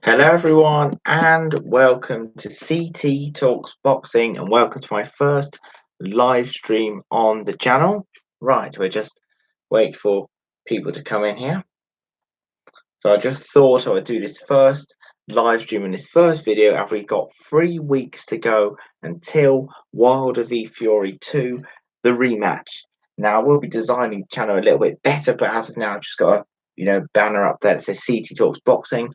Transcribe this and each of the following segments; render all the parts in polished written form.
Hello, everyone, and welcome to CT Talks Boxing, and welcome to my first live stream on the channel. Right, we're just wait for people to come in here. So I just thought I would do this first live stream in this first video, and we've got 3 weeks to go until Wilder v Fury 2, the rematch. Now I will be designing the channel a little bit better, but as of now, I've just got a banner up there that says CT Talks Boxing.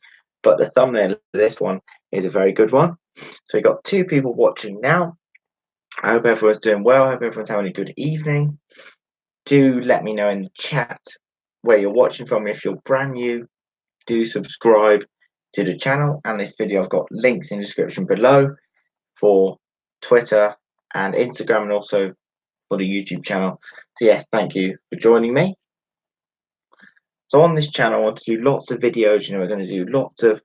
But the thumbnail of this one is a very good one. So we've got 2 people watching now. I hope everyone's doing well. I hope everyone's having a good evening. Do let me know in the chat where you're watching from. If you're brand new, do subscribe to the channel and this video. I've got links in the description below for Twitter and Instagram, and also for the YouTube channel. So yes, thank you for joining me. So on this channel, I want to do lots of videos. We're going to do lots of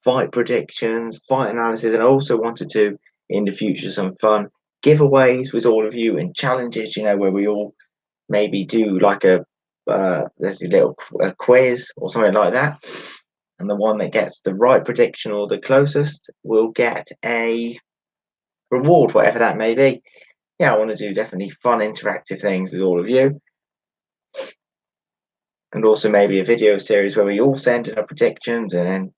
fight predictions, fight analysis, and I also want to do in the future some fun giveaways with all of you and challenges, where we all maybe do like there's a little quiz or something like that. And the one that gets the right prediction or the closest will get a reward, whatever that may be. Yeah, I want to do definitely fun interactive things with all of you. And also maybe a video series where we all send in our predictions, and then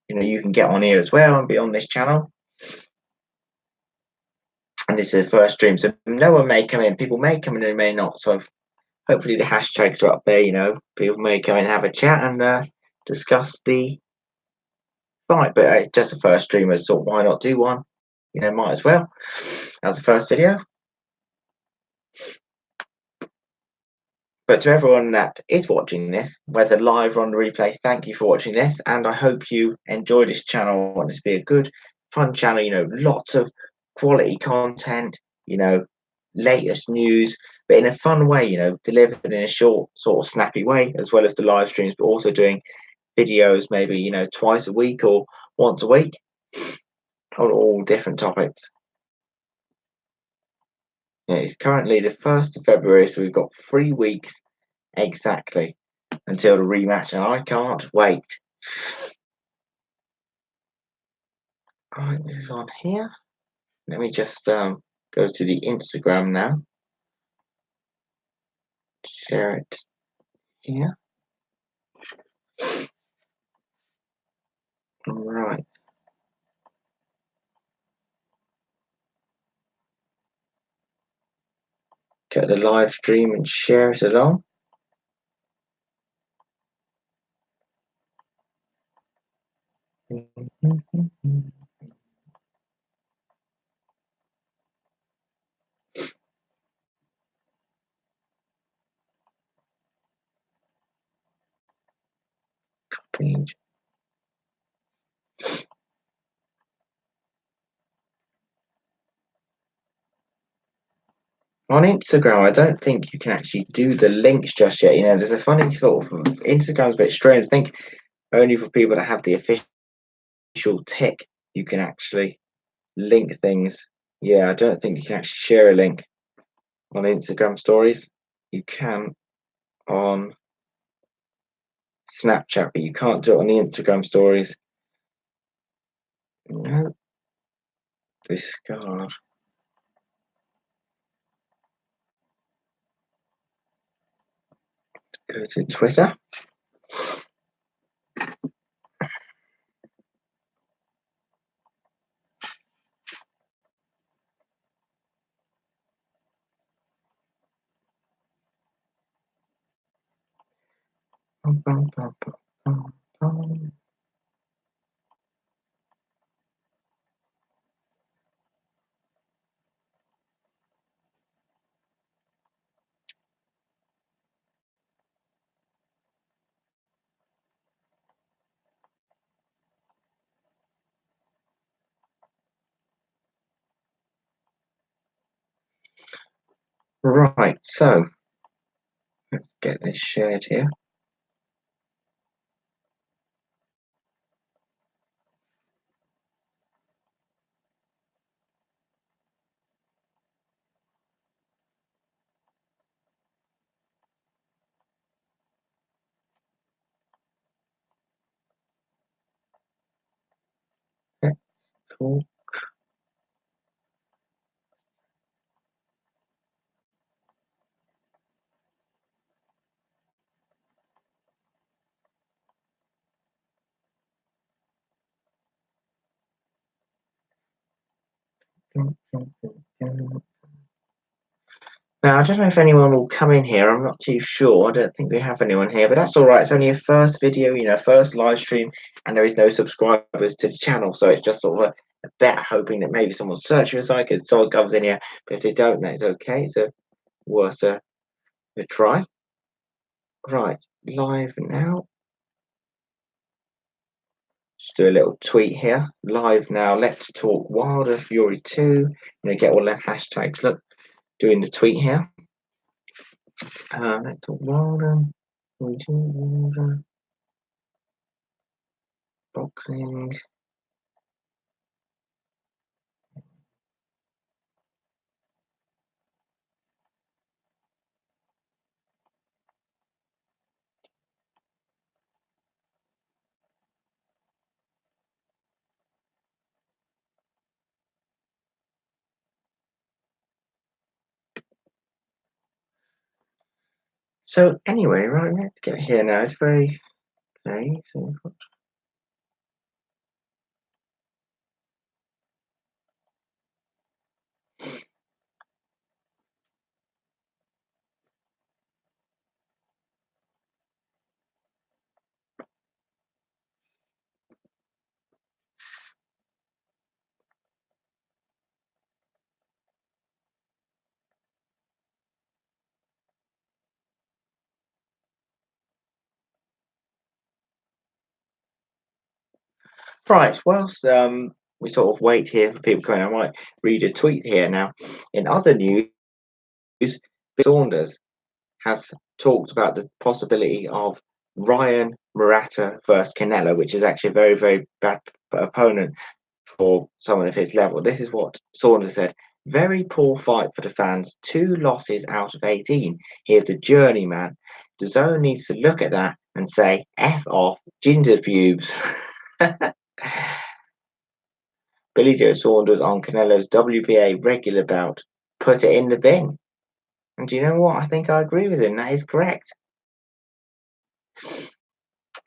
you can get on here as well and be on this channel. And this is the first stream, so no one may come in. People may come in and may not. So hopefully the hashtags are up there. People may come in and have a chat and discuss the fight. But it's just the first stream, so why not do one? Might as well. That's the first video. But to everyone that is watching this, whether live or on the replay, thank you for watching this, and I hope you enjoy this channel. I want this to be a good, fun channel. Lots of quality content. Latest news, but in a fun way. Delivered in a short, sort of snappy way, as well as the live streams, but also doing videos maybe twice a week or once a week on all different topics. It's currently the 1st of February, so we've got 3 weeks exactly until the rematch, and I can't wait. Right, this is on here. Let me just go to the Instagram now. Share it here. All right. Get the live stream and share it along. Copied. On Instagram, I don't think you can actually do the links just yet. There's a funny sort of Instagram's a bit strange. I think only for people that have the official tick you can actually link things. Yeah, I don't think you can actually share a link on Instagram stories. You can on Snapchat, but you can't do it on the Instagram stories. No. Discard. Go to Twitter. Right, so let's get this shared here. Cool. Now, I don't know if anyone will come in here. I'm not too sure. I don't think we have anyone here, but that's all right. It's only a first video, first live stream, and there is no subscribers to the channel. So it's just sort of a bet, hoping that maybe someone searches for and someone comes in here. But if they don't, that's okay. So worth a try. Right, live now. Just do a little tweet here. Live now. Let's talk Wilder Fury 2. Get all the hashtags. Look, doing the tweet here. Let's talk Wilder. Fury 2, Wilder. Boxing. So anyway, right, let's get here now. It's very okay. So, right, whilst we sort of wait here for people coming, I might read a tweet here now. In other news, Saunders has talked about the possibility of Ryan Murata versus Canelo, which is actually a very, very bad opponent for someone of his level. This is what Saunders said. Very poor fight for the fans. 2 losses out of 18. Here's a journeyman. The zone needs to look at that and say, F off, ginger pubes. Billy Joe Saunders on Canelo's WBA regular bout. Put it in the bin. And do you know what? I think I agree with him. That is correct.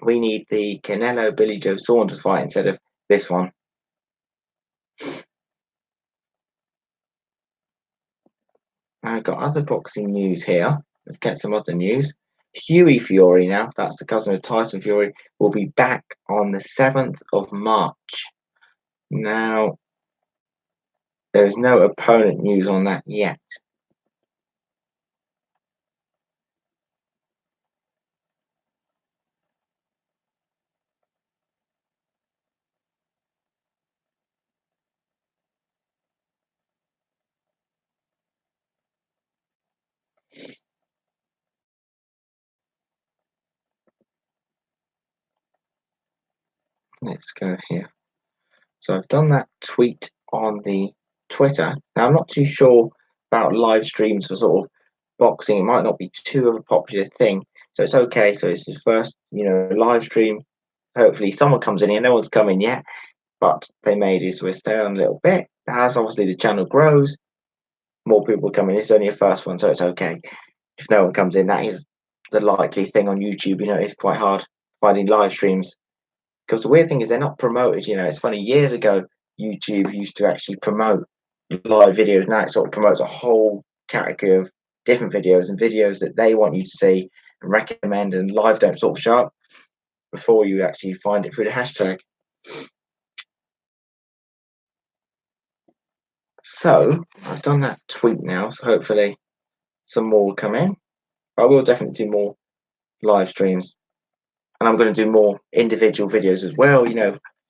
We need the Canelo Billy Joe Saunders fight instead of this one. I've got other boxing news here. Let's get some other news. Huey Fury now, that's the cousin of Tyson Fury, will be back on the 7th of March. Now, there is no opponent news on that yet. Let's go here. So I've done that tweet on the Twitter. Now, I'm not too sure about live streams for sort of boxing. It might not be too of a popular thing. So it's okay. So it's the first, live stream. Hopefully someone comes in here. No one's coming yet, but they may do. So we'll stay on a little bit. As obviously the channel grows, more people come in. It's only a first one, so it's okay. If no one comes in, that is the likely thing on YouTube. It's quite hard finding live streams because the weird thing is they're not promoted. It's funny. Years ago, YouTube used to actually promote live videos. Now it sort of promotes a whole category of different videos and videos that they want you to see and recommend. And live don't sort of show up before you actually find it through the hashtag. So I've done that tweet now. So hopefully some more will come in. I will definitely do more live streams, and I'm going to do more individual videos as well.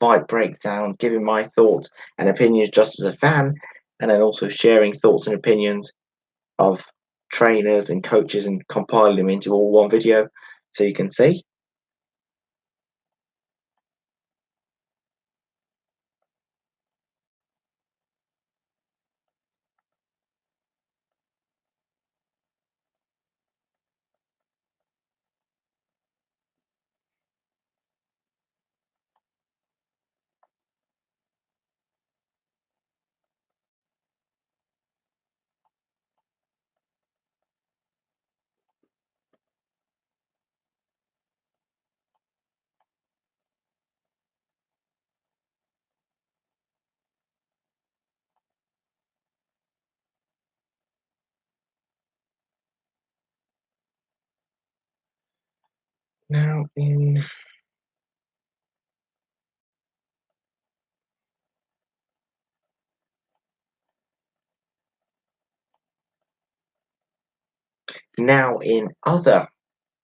Fight breakdowns, giving my thoughts and opinions just as a fan, and then also sharing thoughts and opinions of trainers and coaches and compiling them into all one video so you can see. Now in other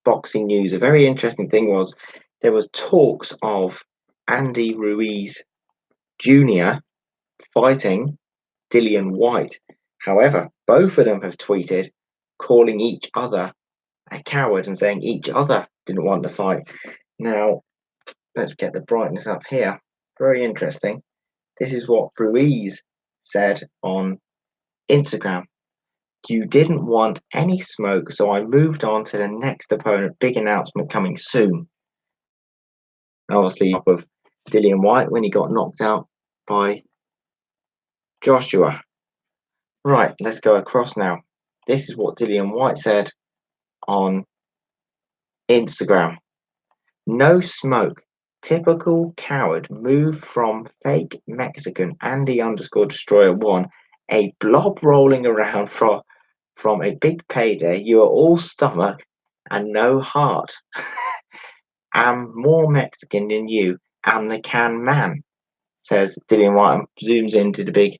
boxing news, a very interesting thing was there was talks of Andy Ruiz Jr. fighting Dillian White. However, both of them have tweeted calling each other a coward and saying each other didn't want to fight. Now, let's get the brightness up here. Very interesting. This is what Ruiz said on Instagram. You didn't want any smoke, so I moved on to the next opponent. Big announcement coming soon. Obviously, up of Dillian White when he got knocked out by Joshua. Right, let's go across now. This is what Dillian White said on Instagram. No smoke. Typical coward move from fake Mexican Andy underscore destroyer one. A blob rolling around from a big payday. You are all stomach and no heart. I'm more Mexican than you. I'm the can man, says Dillian White and zooms into the big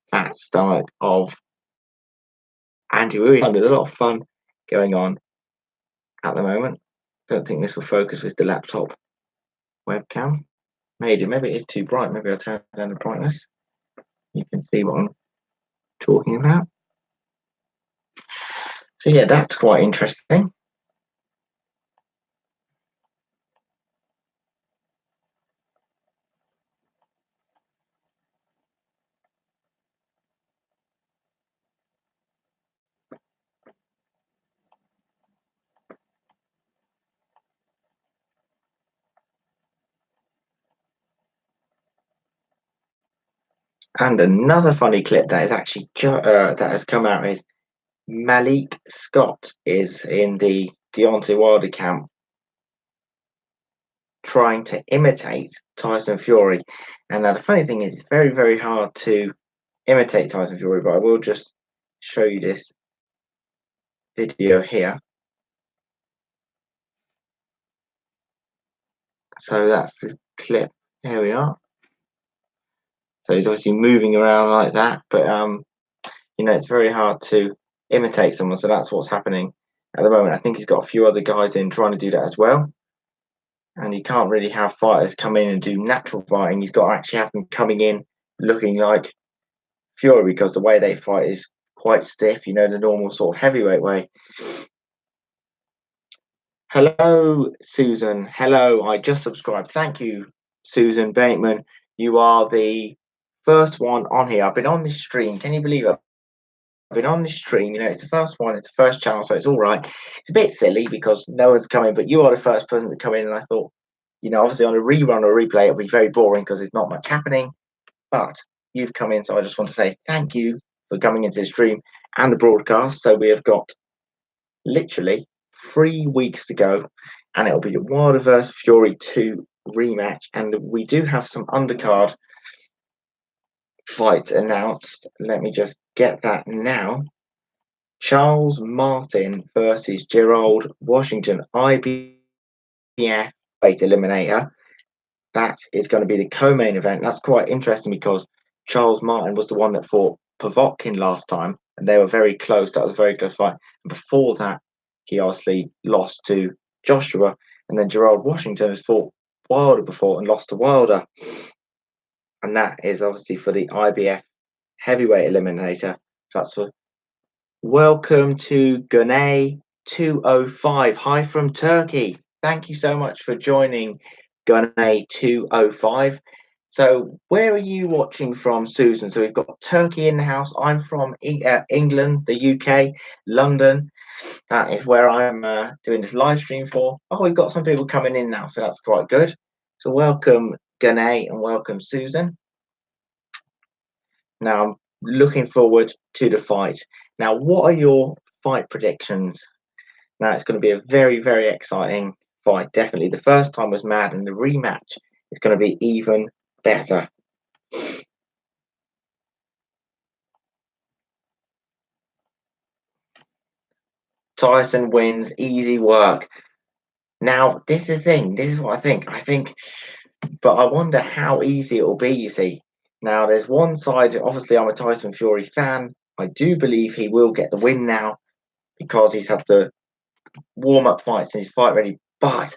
fat stomach of Andy Ruiz. There's a lot of fun going on at the moment. Don't think this will focus with the laptop webcam. Maybe it is too bright. Maybe I'll turn down the brightness. You can see what I'm talking about. So yeah, that's quite interesting. And another funny clip that is actually that has come out is Malik Scott is in the Deontay Wilder camp trying to imitate Tyson Fury. And now the funny thing is, it's very, very hard to imitate Tyson Fury, but I will just show you this video here. So that's the clip. Here we are. So he's obviously moving around like that, but it's very hard to imitate someone. So that's what's happening at the moment. I think he's got a few other guys in trying to do that as well. And you can't really have fighters come in and do natural fighting. He's got to actually have them coming in looking like Fury because the way they fight is quite stiff, the normal sort of heavyweight way. Hello, Susan. Hello, I just subscribed. Thank you, Susan Bateman. You are the first one on here. I've been on this stream. Can you believe it? I've been on this stream. It's the first one. It's the first channel, so it's all right. It's a bit silly because no one's coming, but you are the first person to come in. And I thought, obviously on a rerun or replay, it'll be very boring because there's not much happening. But you've come in, so I just want to say thank you for coming into the stream and the broadcast. So we have got literally 3 weeks to go, and it'll be the Wilder vs Fury 2 rematch. And we do have some undercard fights announced. Let me just get that now. Charles Martin versus Gerald Washington, IBF weight eliminator. That is going to be the co-main event. That's quite interesting because Charles Martin was the one that fought Povetkin last time, and they were very close. That was a very close fight. And before that, he obviously lost to Joshua, and then Gerald Washington has fought Wilder before and lost to Wilder, and that is obviously for the IBF heavyweight eliminator. So that's for welcome to Gunay 205. Hi from Turkey. Thank you so much for joining Gunay 205. So where are you watching from, Susan? So we've got Turkey in the house. I'm from England, the UK, London. That is where I'm doing this live stream for. Oh, we've got some people coming in now, so that's quite good. So welcome, Gunay, and welcome, Susan. Now I'm looking forward to the fight. Now, what are your fight predictions? Now it's going to be a very, very exciting fight. Definitely. The first time was mad, and the rematch is going to be even better. Tyson wins, easy work. Now, this is the thing. This is what I think. But I wonder how easy it will be. You see, now there's one side. Obviously, I'm a Tyson Fury fan. I do believe he will get the win now because he's had the warm up fights and he's fight ready. But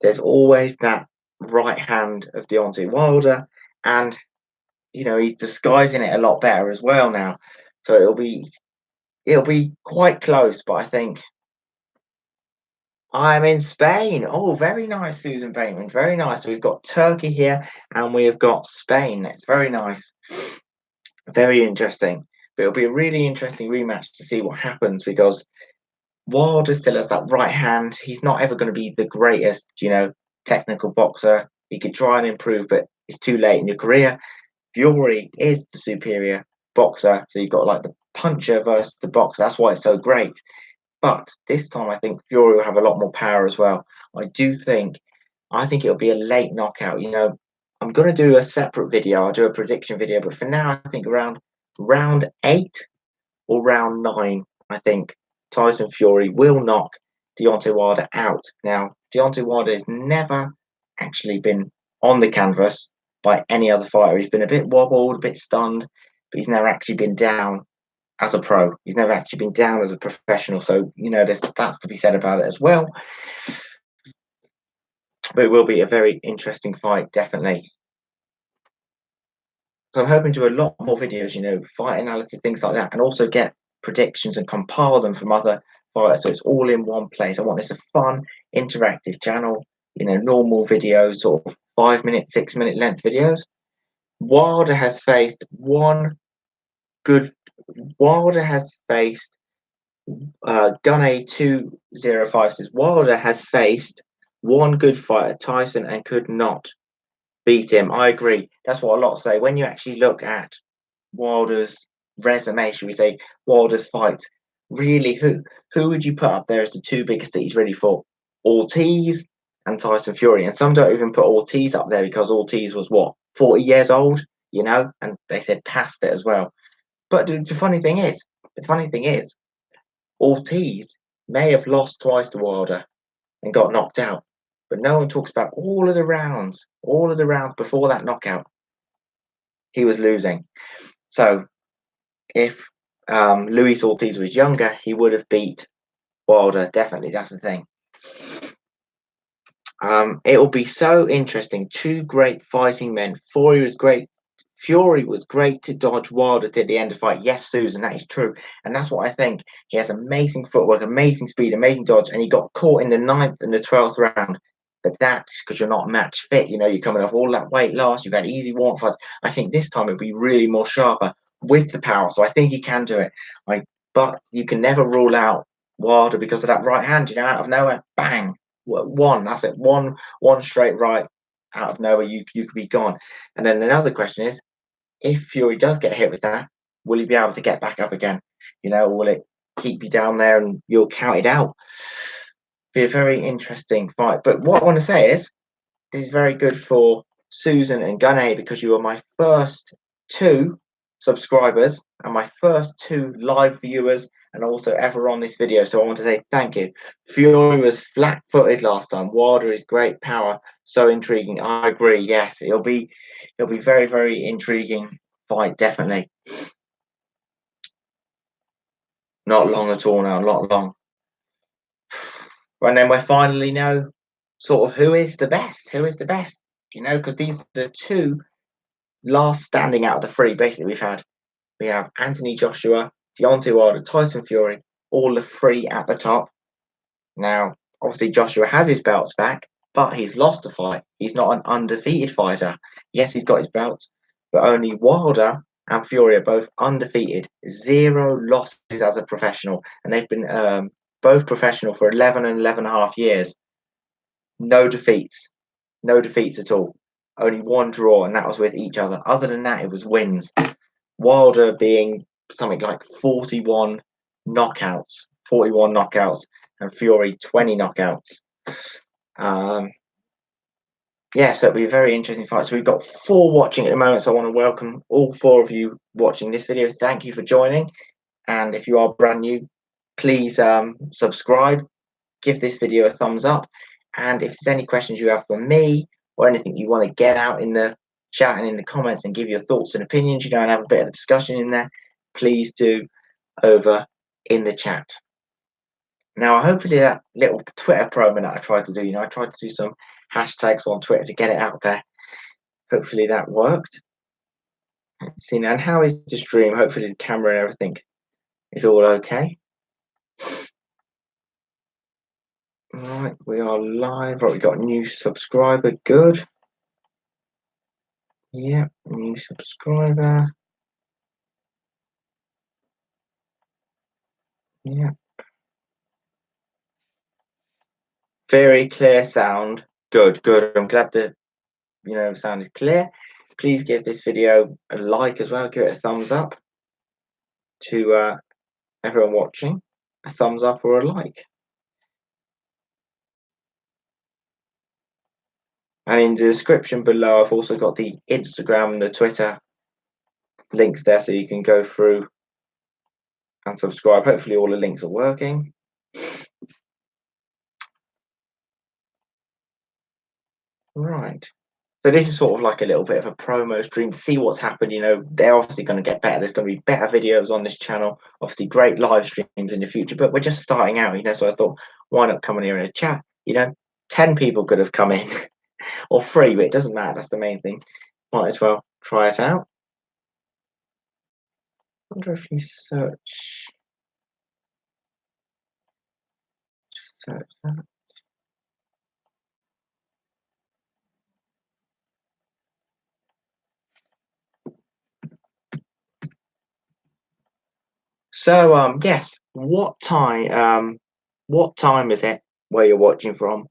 there's always that right hand of Deontay Wilder, and he's disguising it a lot better as well now. So it'll be quite close, but I think I'm in Spain. Oh, very nice, Susan Bateman. Very nice. We've got Turkey here and we've got Spain. It's very nice. Very interesting. But it'll be a really interesting rematch to see what happens because Wilder still has that right hand. He's not ever going to be the greatest, technical boxer. He could try and improve, but it's too late in your career. Fury is the superior boxer. So you've got like the puncher versus the boxer. That's why it's so great. But this time, I think Fury will have a lot more power as well. I do think, I think it'll be a late knockout. I'm going to do a separate video. I'll do a prediction video, but for now, I think around round 8 or round 9, I think Tyson Fury will knock Deontay Wilder out. Now, Deontay Wilder has never actually been on the canvas by any other fighter. He's been a bit wobbled, a bit stunned, but he's never actually been down as a pro. He's never actually been down as a professional. So, that's to be said about it as well. But it will be a very interesting fight, definitely. So I'm hoping to do a lot more videos, fight analysis, things like that, and also get predictions and compile them from other fighters. So it's all in one place. I want this a fun, interactive channel, normal videos, sort of 5 minute, 6 minute length videos. Wilder has faced one good, Wilder has faced Gunny 205 says Wilder has faced one good fighter, Tyson, and could not beat him. I agree. That's what a lot say. When you actually look at Wilder's resume, should we say, Wilder's fights, really, who would you put up there as the two biggest that he's ready for? Ortiz and Tyson Fury. And some don't even put Ortiz up there because Ortiz was what, 40 years old, and they said past it as well. But the funny thing is, Ortiz may have lost twice to Wilder and got knocked out, but no one talks about all of the rounds before that knockout, he was losing. So if Luis Ortiz was younger, he would have beat Wilder, definitely. That's the thing. It will be so interesting. Two great fighting men. Fury was great to dodge Wilder at the end of the fight. Yes, Susan, that is true. And that's what I think. He has amazing footwork, amazing speed, amazing dodge, and he got caught in the 9th and the 12th round. But that's because you're not match fit. You're coming off all that weight loss. You've had easy warm fights. I think this time it'll be really more sharper with the power. So I think he can do it. But you can never rule out Wilder because of that right hand. Out of nowhere, bang, one. That's it. One straight right out of nowhere. You could be gone. And then another question is, if Fury does get hit with that, will he be able to get back up again? Or will it keep you down there and you're counted out? Be a very interesting fight. But what I want to say is, this is very good for Susan and Gunnar because you are my first 2 subscribers and my first 2 live viewers and also ever on this video. So I want to say thank you. Fury was flat-footed last time. Wilder is great power. So intriguing. I agree. Yes, it'll be very, very intriguing fight, definitely. Not long at all now, not long. And then we finally know sort of who is the best, because these are the 2 last standing out of the 3. Basically, we have Anthony Joshua, Deontay Wilder, Tyson Fury, all the 3 at the top. Now, obviously, Joshua has his belts back, but he's lost a fight. He's not an undefeated fighter. Yes, he's got his belts, but only Wilder and Fury are both undefeated, 0 losses as a professional, and they've been both professional for 11 and 11 and a half years. No defeats at all. Only 1 draw, and that was with each other. Other than that, it was wins. Wilder being something like 41 knockouts, and Fury 20 knockouts. Yeah, so it'll be a very interesting fight. So we've got 4 watching at the moment, so I want to welcome all 4 of you watching this video. Thank you for joining, and if you are brand new, please subscribe, give this video a thumbs up, And if there's any questions you have for me or anything you want to get out in the chat and in the comments and give your thoughts and opinions, and have a bit of a discussion in there, please do over in the chat. Now, hopefully that little Twitter promo that I tried to do, I tried to do some hashtags on Twitter to get it out there. Hopefully that worked. Let's see now, and how is the stream? Hopefully the camera and everything is all okay. Right, we are live. Right, we got a new subscriber. Good. Yeah, new subscriber. Yeah. Very clear sound. Good, good. I'm glad the sound is clear. Please give this video a like as well. Give it a thumbs up to everyone watching. A thumbs up or a like. And in the description below, I've also got the Instagram and the Twitter links there, so you can go through and subscribe. Hopefully all the links are working. Right. So this is sort of like a little bit of a promo stream to see what's happened. They're obviously going to get better. There's going to be better videos on this channel. Obviously, great live streams in the future. But we're just starting out, So I thought, why not come in here in a chat? 10 people could have come in, or 3, but it doesn't matter. That's the main thing. Might as well try it out. I wonder if you search that. So yes, what time is it where you're watching from?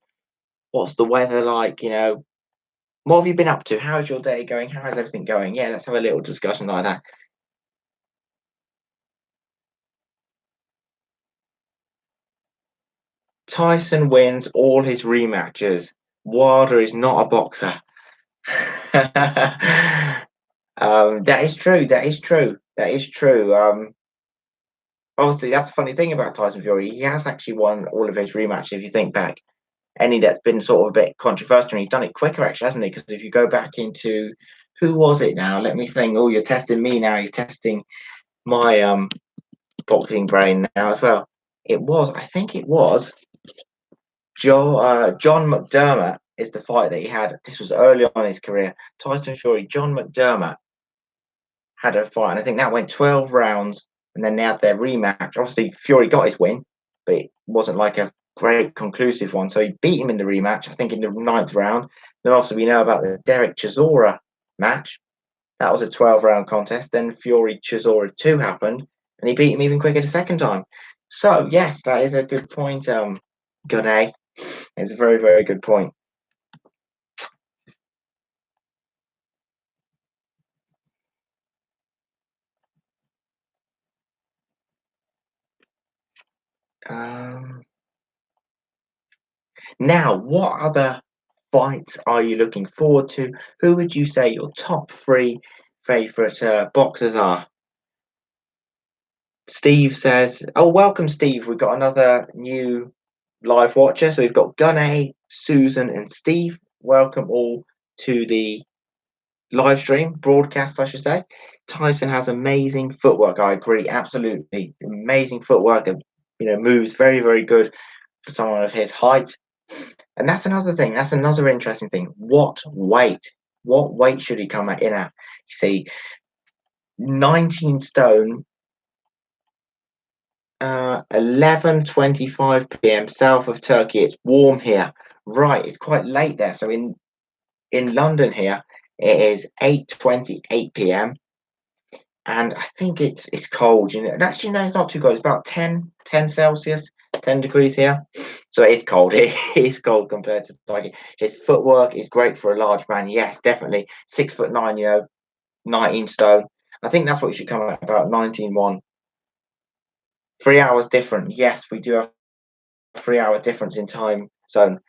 What's the weather like? What have you been up to? How's your day going? How's everything going? Yeah, let's have a little discussion like that. Tyson wins all his rematches. Wilder is not a boxer. That is true. That is true. That is true. Obviously, that's the funny thing about Tyson Fury. He has actually won all of his rematches. If you think back, any that's been sort of a bit controversial, and he's done it quicker, actually, hasn't he? Because if you go back into who was it now? Let me think. Oh, you're testing me now. He's testing my boxing brain now as well. I think it was John McDermott is the fight that he had. This was early on in his career. Tyson Fury, John McDermott had a fight, and I think that went 12 rounds, and then they had their rematch. Obviously, Fury got his win, but it wasn't like a great conclusive one. So he beat him in the rematch, I think in the 9th round. Then obviously we know about the Derek Chisora match. That was a 12-round contest. Then Fury Chisora 2 happened, and he beat him even quicker the second time. So yes, that is a good point, Gunay. It's a very, very good point. Now, what other fights are you looking forward to? Who would you say your top 3 favorite boxers are? Steve says, "Oh, welcome, Steve. We've got another new live watcher. So we've got Gunay, Susan, and Steve. Welcome all to the live stream broadcast, I should say. Tyson has amazing footwork. I agree, absolutely amazing footwork, and moves very, very good for someone of his height. And that's another thing. That's another interesting thing. What weight? What weight should he come in at? You see, 19 stone, 11:25 p.m. south of Turkey. It's warm here. Right, it's quite late there. So in London here, it is 8:28 p.m. and I think it's cold. And actually, no, it's not too cold. It's about 10 Celsius, 10 degrees here. So it is cold. It is cold compared to Tiger. His footwork is great for a large man. Yes, definitely. 6'9", 19 stone. I think that's what you should come at, about 19-1. 3 hours different. Yes, we do have 3 hour difference in time zone.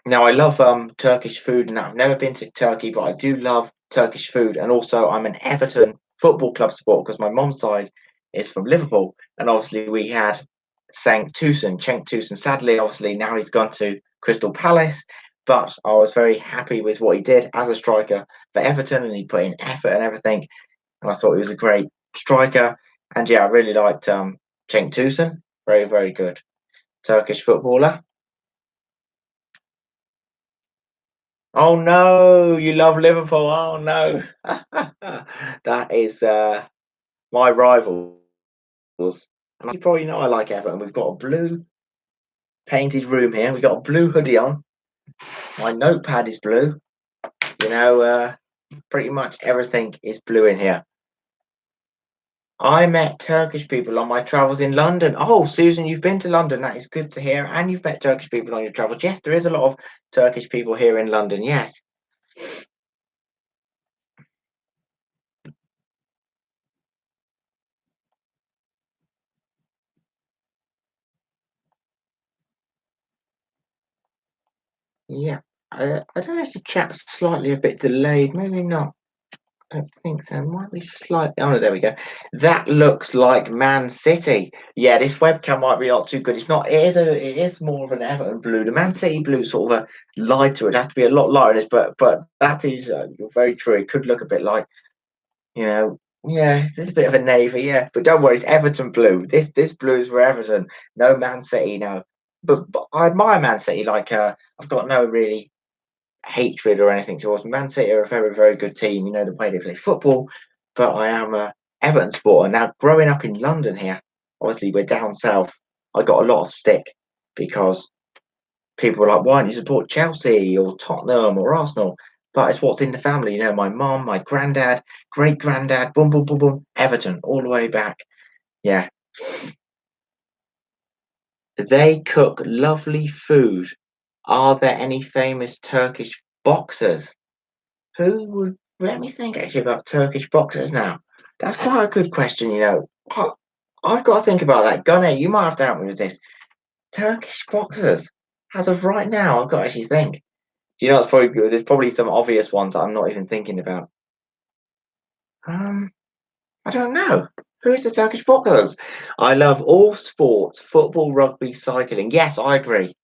Now I love Turkish food, and I've never been to Turkey, but I do love Turkish food, and also I'm an Everton football club supporter because my mom's side is from Liverpool, and obviously we had Cenk Tosun. Sadly, obviously, now he's gone to Crystal Palace, but I was very happy with what he did as a striker for Everton, and he put in effort and everything. And I thought he was a great striker. And yeah, I really liked Cenk Tosun. Very, very good Turkish footballer. Oh no, you love Liverpool. Oh no, that is my rivals. And you probably know I like Everton. We've got a blue painted room here. We've got a blue hoodie on. My notepad is blue. You know, pretty much everything is blue in here. I met Turkish people on my travels in London. Oh, Susan, you've been to London. That is good to hear. And you've met Turkish people on your travels. Yes, there is a lot of Turkish people here in London. Yes. Yeah. I don't know if the chat's slightly a bit delayed. Maybe not. I don't think so. Might be slightly. Oh no, there we go. That looks like Man City. Yeah, this webcam might be not too good. It's not. It is more of an Everton blue. The Man City blue sort of a lighter. It'd have to be a lot lighter. But that is you're very true. It could look a bit like yeah. There's a bit of a navy. Yeah, but don't worry. It's Everton blue. This blue is for Everton. No Man City. No. But I admire Man City. Like I've got no really hatred or anything towards Man City are a very, very good team. You know the way they play football, but I am a Everton supporter. Now, growing up in London here, obviously we're down south. I got a lot of stick because people were like, "Why don't you support Chelsea or Tottenham or Arsenal?" But it's what's in the family. You know, my mum, my granddad, great granddad, boom, boom, boom, boom, Everton, all the way back. Yeah, they cook lovely food. Are there any famous Turkish boxers? Who would let me think actually about Turkish boxers now. That's quite a good question, you know. I've got to think about that. Gunnar, you might have to help me with this. Turkish boxers. As of right now, I've got to actually think. Do you know it's probably good? There's probably some obvious ones that I'm not even thinking about. Um, I don't know. Who's the Turkish boxers? I love all sports, football, rugby, cycling. Yes, I agree.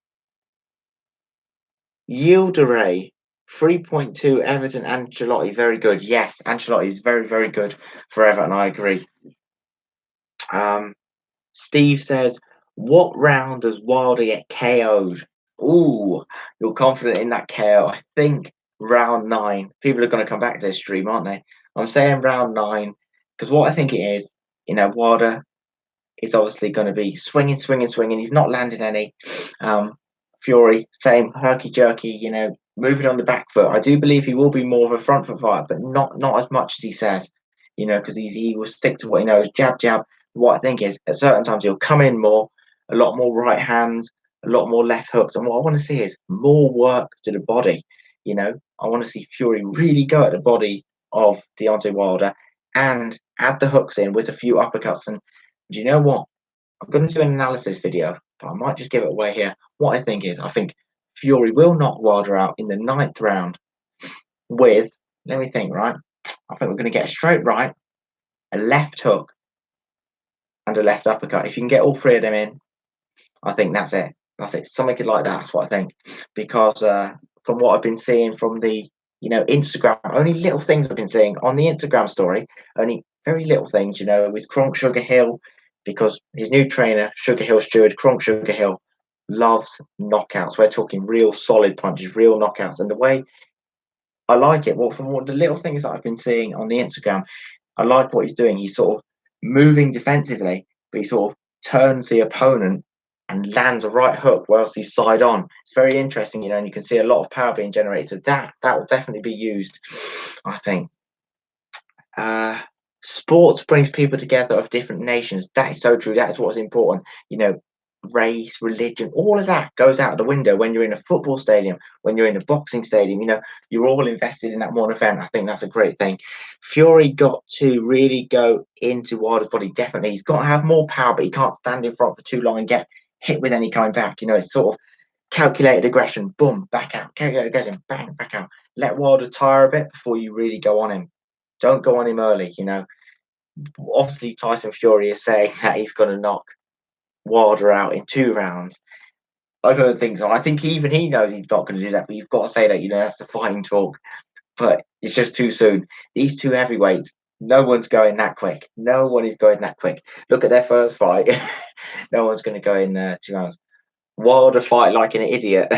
Yildiray, 3.2, Everton, Ancelotti, very good. Yes, Ancelotti is very, very good for Everton. I agree. Um, Steve says, "What round does Wilder get KO'd?" Ooh, you're confident in that KO. I think round nine. People are going to come back to this stream, aren't they? I'm saying round nine because what I think it is, Wilder is obviously going to be swinging, swinging, swinging. He's not landing any. Um, Fury, same herky jerky, moving on the back foot. I do believe he will be more of a front foot fighter, but not as much as he says, because he will stick to what he knows, jab, jab. What I think is at certain times he'll come in more, a lot more right hands, a lot more left hooks. And what I want to see is more work to the body. I want to see Fury really go at the body of Deontay Wilder and add the hooks in with a few uppercuts. And do you know what? I'm going to do an analysis video, but I might just give it away here. What I think is, I think Fury will knock Wilder out in the ninth round with, let me think, right? I think we're going to get a straight right, a left hook, and a left uppercut. If you can get all three of them in, I think that's it. That's it. Something like that. That's what I think. Because from what I've been seeing from the Instagram, only little things I've been seeing on the Instagram story, only very little things, with Kronk Sugar Hill, because his new trainer, Sugar Hill Steward, Kronk Sugar Hill, loves knockouts. We're talking real solid punches, real knockouts. And the way I like it, well, from what the little things that I've been seeing on the Instagram, I like what he's doing. He's sort of moving defensively, but he sort of turns the opponent and lands a right hook whilst he's side on. It's very interesting, and you can see a lot of power being generated. So that will definitely be used, I think. Uh, Sports brings people together of different nations. That is so true. That is what's important. Race, religion, all of that goes out the window when you're in a football stadium, when you're in a boxing stadium. You're all invested in that one event. I think that's a great thing. Fury got to really go into Wilder's body. Definitely, he's got to have more power, but he can't stand in front for too long and get hit with any kind back. It's sort of calculated aggression. Boom, back out. Calculated aggression. Bang, back out. Let Wilder tire a bit before you really go on him. Don't go on him early. Obviously Tyson Fury is saying that he's going to knock Wilder out in 2 rounds. I don't think so. I think even he knows he's not going to do that. But you've got to say that that's the fighting talk. But it's just too soon. These two heavyweights, no one's going that quick. No one is going that quick. Look at their first fight. No one's going to go in 2 rounds. Wilder fight like an idiot.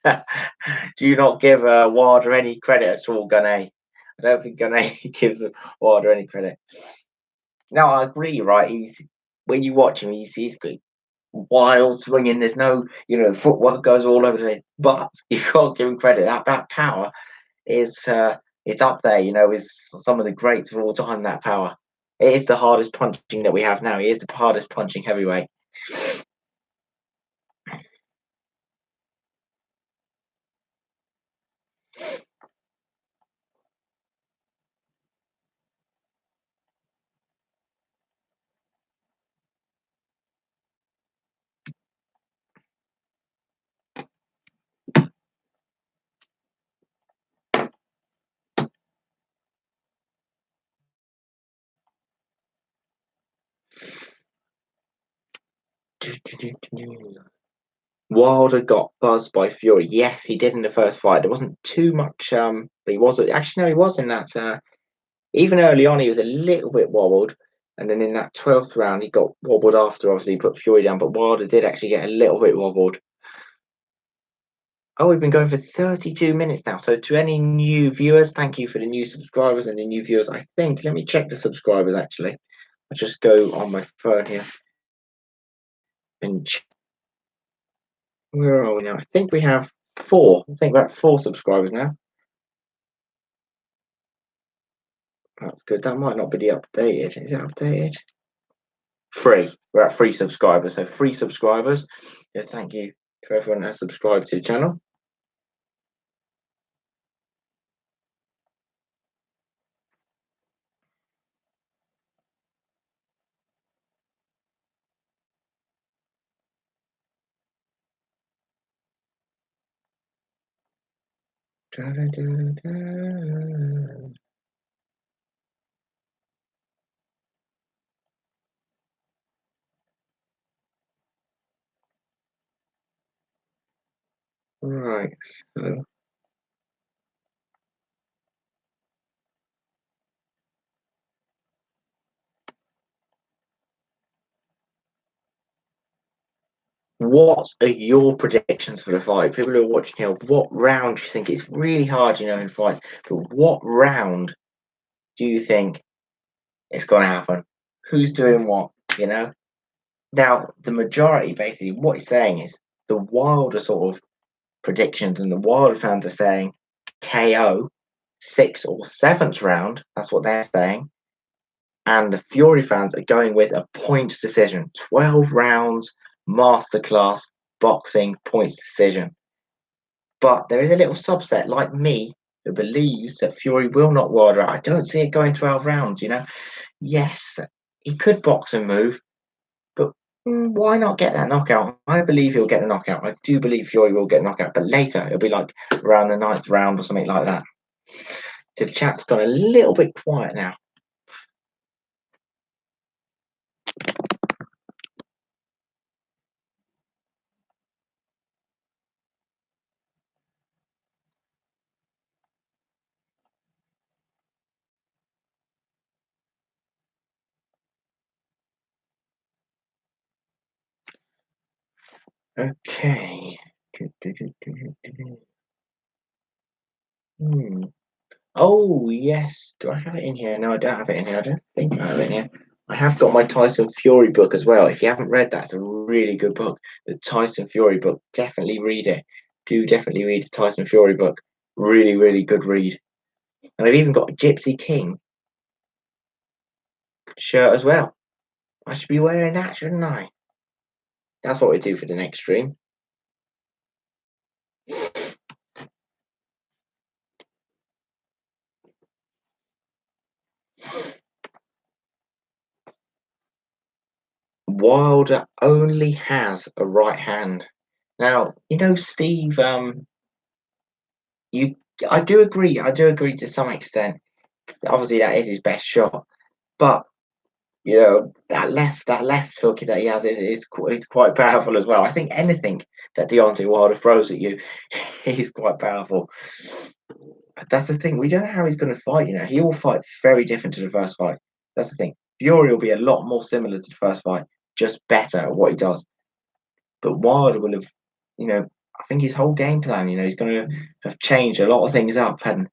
Do you not give Wilder any credit at all, Gunay? I don't think Gunay gives Wilder any credit. No, I agree. Right, he's when you watch him, he's good, wild swinging. There's no, footwork goes all over the place. But you can't give him credit. That power is it's up there. With some of the greats of all time. That power. It is the hardest punching that we have now. He is the hardest punching heavyweight. Wilder got buzzed by Fury. Yes, he did in the first fight. There wasn't too much, but he was actually no, he was in that. Even early on, he was a little bit wobbled, and then in that 12th round, he got wobbled after. Obviously, he put Fury down, but Wilder did actually get a little bit wobbled. Oh, we've been going for 32 minutes now. So, to any new viewers, thank you for the new subscribers and the new viewers. I think, let me check the subscribers actually. I'll just go on my phone here and where are we now? I think we have 4. I think we're at 4 subscribers now. That's good. That might not be the updated. Is it updated? 3. We're at 3 subscribers. So 3 subscribers. Yeah, thank you to everyone that has subscribed to the channel. Da, da, da, da. Right. So what are your predictions for the fight? People who are watching here, what round do you think? It's really hard, in fights, but what round do you think it's going to happen? Who's doing what? Now, the majority, basically, what he's saying is the Wilder sort of predictions, and the Wilder fans are saying KO, 6th or 7th round. That's what they're saying. And the Fury fans are going with a points decision, 12 rounds, masterclass, boxing, points decision. But there is a little subset like me who believes that Fury will not Wilder out. I don't see it going 12 rounds. Yes, he could box and move, but why not get that knockout? I believe he'll get the knockout. I do believe Fury will get knockout, but later it'll be like around the 9th round or something like that. So the chat's gone a little bit quiet now. Okay. Hmm. Oh, yes. Do I have it in here? No, I don't have it in here. I don't think I have it in here. I have got my Tyson Fury book as well. If you haven't read that, it's a really good book. The Tyson Fury book. Definitely read it. Do definitely read the Tyson Fury book. Really, really good read. And I've even got a Gypsy King shirt as well. I should be wearing that, shouldn't I? That's what we do for the next stream. Wilder only has a right hand. Now, Steve, you I do agree. I do agree to some extent. Obviously, that is his best shot. But That left hook that he has is quite powerful as well. I think anything that Deontay Wilder throws at you, he's quite powerful. But that's the thing. We don't know how he's going to fight. He will fight very different to the first fight. That's the thing. Fury will be a lot more similar to the first fight, just better at what he does. But Wilder will have, I think his whole game plan, he's going to have changed a lot of things up, and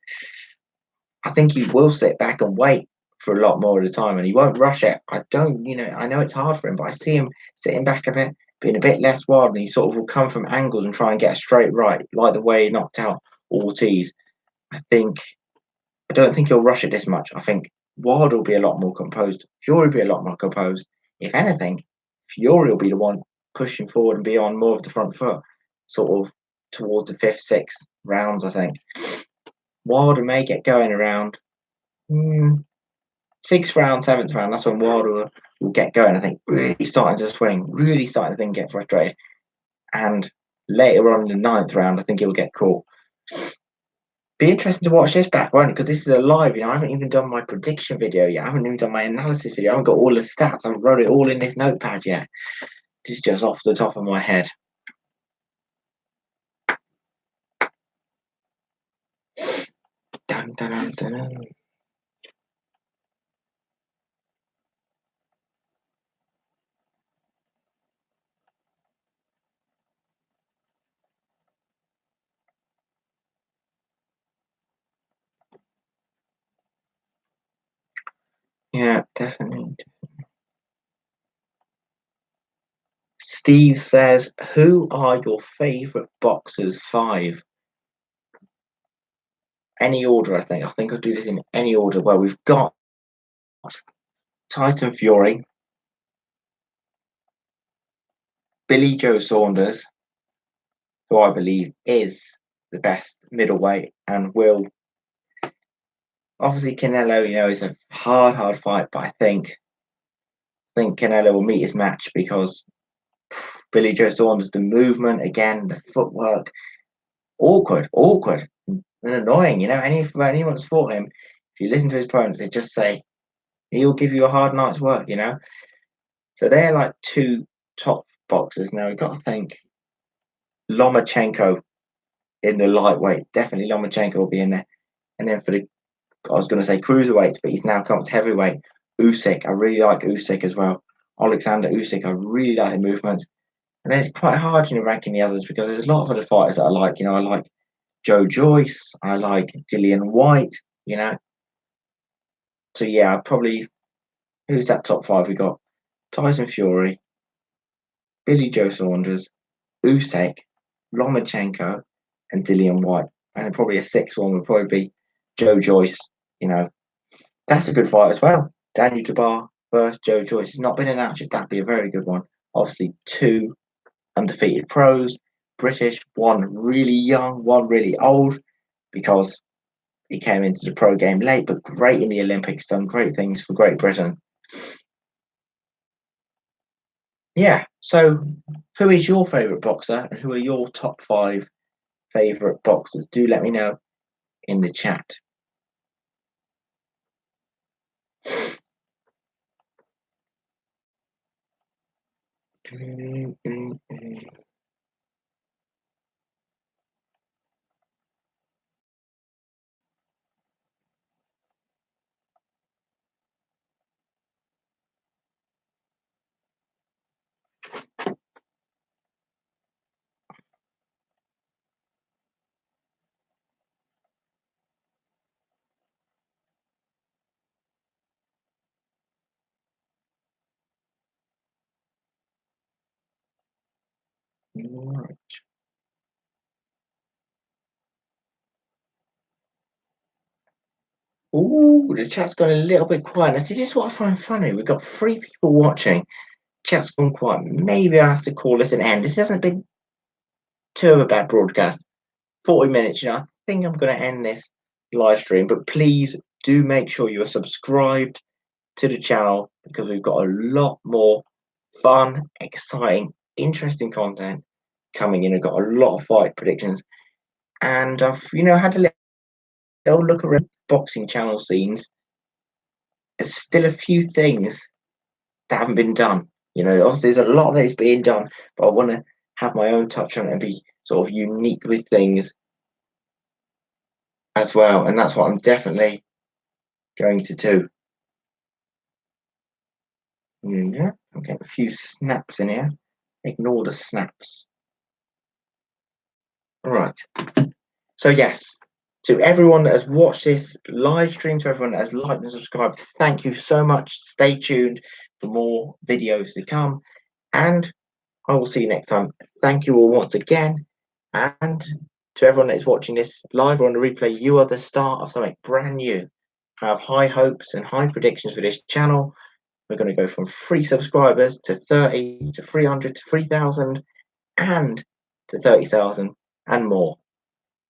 I think he will sit back and wait for a lot more of the time, and he won't rush it. I don't, I know it's hard for him, but I see him sitting back a bit, being a bit less wild, and he sort of will come from angles and try and get a straight right, like the way he knocked out Ortiz. I think I don't think he'll rush it this much. I think Wilder will be a lot more composed. Fury will be a lot more composed. If anything, Fury will be the one pushing forward and be on more of the front foot, sort of towards the fifth, sixth rounds. I think Wilder may get going around sixth round, seventh round. That's when Wilder will get going. I think really starting to swing, really starting to think get frustrated, and later on in the ninth round, I think he'll get caught. Be interesting to watch this back, won't it? Because this is a live. I haven't even done my prediction video yet. I haven't even done my analysis video. I haven't got all the stats. I haven't wrote it all in this notepad yet. It's just off the top of my head. Dun, dun, dun, dun, dun. Yeah, definitely. Steve says, "Who are your favourite boxers? 5." Any order, I think. I think I'll do this in any order. Where we've got Tyson Fury, Billy Joe Saunders, who I believe is the best middleweight, and will obviously Canelo. Is a hard fight, but I think Canelo will meet his match because Billy Joe Saunders, the movement again, the footwork, awkward, and annoying. Anyone's fought him, if you listen to his opponents, they just say he'll give you a hard night's work. So they're like two top boxers. Now we've got to think Lomachenko in the lightweight. Definitely Lomachenko will be in there. And then I was going to say cruiserweights, but he's now come up to heavyweight. Usyk, I really like Usyk as well. Alexander Usyk, I really like the movements. And then it's quite hard, ranking the others because there's a lot of other fighters that I like. I like Joe Joyce, I like Dillian White, you know. So yeah, I'd probably who's that top 5 we got? Tyson Fury, Billy Joe Saunders, Usyk, Lomachenko, and Dillian White. And then probably a sixth one would probably be Joe Joyce. You know, that's a good fight as well. Daniel Dubois versus Joe Joyce. It's not been announced yet. That'd be a very good one. Obviously, 2 undefeated pros, British, one really young, one really old, because he came into the pro game late, but great in the Olympics, done great things for Great Britain. Yeah. So, who is your favourite boxer, and who are your top 5 favourite boxers? Do let me know in the chat. Ooh, the chat's gone a little bit quiet. Now, see, this is what I find funny. We've got 3 people watching. Chat's gone quiet. Maybe I have to call this an end. This hasn't been too of a bad broadcast. 40 minutes, I think I'm going to end this live stream. But please do make sure you are subscribed to the channel because we've got a lot more fun, exciting, interesting content coming in. I've got a lot of fight predictions. And I've, had a little look around boxing channel scenes. There's still a few things that haven't been done. Obviously there's a lot that is being done, but I want to have my own touch on it and be sort of unique with things as well. And that's what I'm definitely going to do. Yeah, I'm getting a few snaps in here. Ignore the snaps. All right. So yes, to everyone that has watched this live stream, to everyone that has liked and subscribed, thank you so much. Stay tuned for more videos to come, and I will see you next time. Thank you all once again, and to everyone that is watching this live or on the replay, you are the start of something brand new. I have high hopes and high predictions for this channel. We're going to go from 3 subscribers to 30 to 300 to 3,000 and to 30,000 and more.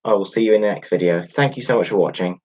I will see you in the next video. Thank you so much for watching.